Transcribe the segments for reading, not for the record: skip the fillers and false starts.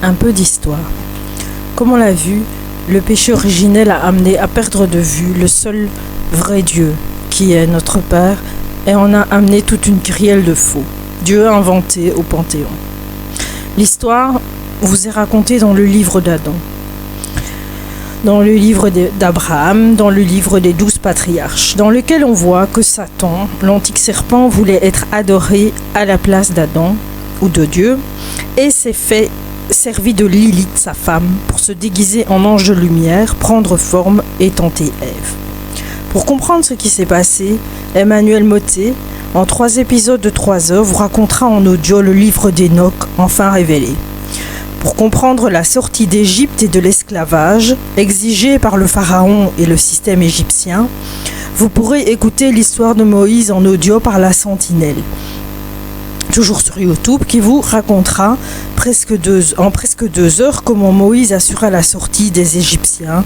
Un peu d'histoire. Comme on l'a vu, le péché originel a amené à perdre de vue le seul vrai Dieu, qui est notre Père, et on a amené toute une kyrielle de faux, Dieu inventé au Panthéon. L'histoire vous est racontée dans le livre d'Adam, dans le livre d'Abraham, dans le livre des 12 patriarches, dans lequel on voit que Satan, l'antique serpent, voulait être adoré à la place d'Adam ou de Dieu, et s'est fait servi de Lilith, sa femme, pour se déguiser en ange de lumière, prendre forme et tenter Ève. Pour comprendre ce qui s'est passé, Emmanuel Mottet, en 3 épisodes de 3 heures, vous racontera en audio le livre d'Enoch, enfin révélé. Pour comprendre la sortie d'Égypte et de l'esclavage, exigé par le pharaon et le système égyptien, vous pourrez écouter l'histoire de Moïse en audio par la Sentinelle, toujours sur YouTube, qui vous racontera en presque 2 heures comment Moïse assura la sortie des Égyptiens,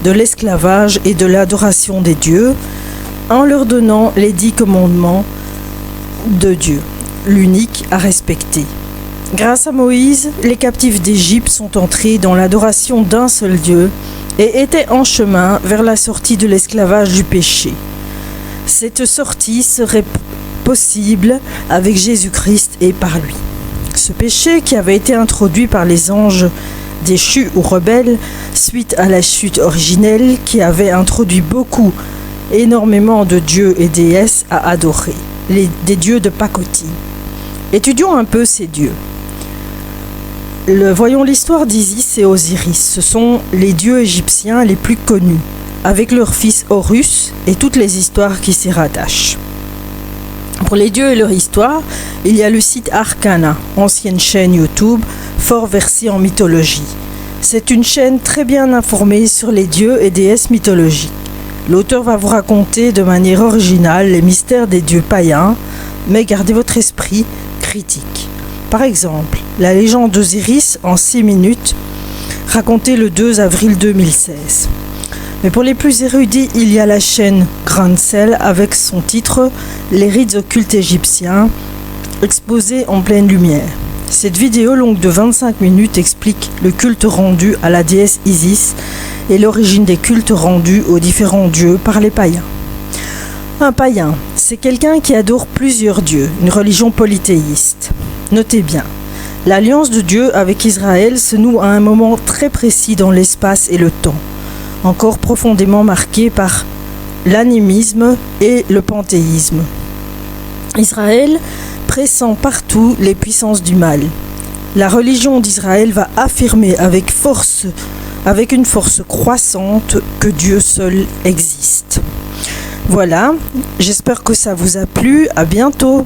de l'esclavage et de l'adoration des dieux, en leur donnant les 10 commandements de Dieu, l'unique à respecter. Grâce à Moïse, les captifs d'Égypte sont entrés dans l'adoration d'un seul Dieu et étaient en chemin vers la sortie de l'esclavage du péché. Cette sortie serait possible avec Jésus-Christ et par lui. Ce péché qui avait été introduit par les anges déchus ou rebelles suite à la chute originelle qui avait introduit énormément de dieux et déesses à adorer, des dieux de pacotille. Étudions un peu ces dieux. Voyons l'histoire d'Isis et Osiris. Ce sont les dieux égyptiens les plus connus, avec leur fils Horus et toutes les histoires qui s'y rattachent. Pour les dieux et leur histoire, il y a le site Arcana, ancienne chaîne YouTube, fort versée en mythologie. C'est une chaîne très bien informée sur les dieux et déesses mythologiques. L'auteur va vous raconter de manière originale les mystères des dieux païens, mais gardez votre esprit critique. Par exemple, la légende d'Osiris en 6 minutes, racontée le 2 avril 2016. Mais pour les plus érudits, il y a la chaîne Grancel avec son titre « Les rites occultes égyptiens » exposé en pleine lumière. Cette vidéo longue de 25 minutes explique le culte rendu à la déesse Isis et l'origine des cultes rendus aux différents dieux par les païens. Un païen, c'est quelqu'un qui adore plusieurs dieux, une religion polythéiste. Notez bien, l'alliance de Dieu avec Israël se noue à un moment très précis dans l'espace et le temps, encore profondément marqué par l'animisme et le panthéisme. Israël pressent partout les puissances du mal. La religion d'Israël va affirmer avec une force croissante que Dieu seul existe. Voilà, j'espère que ça vous a plu. À bientôt.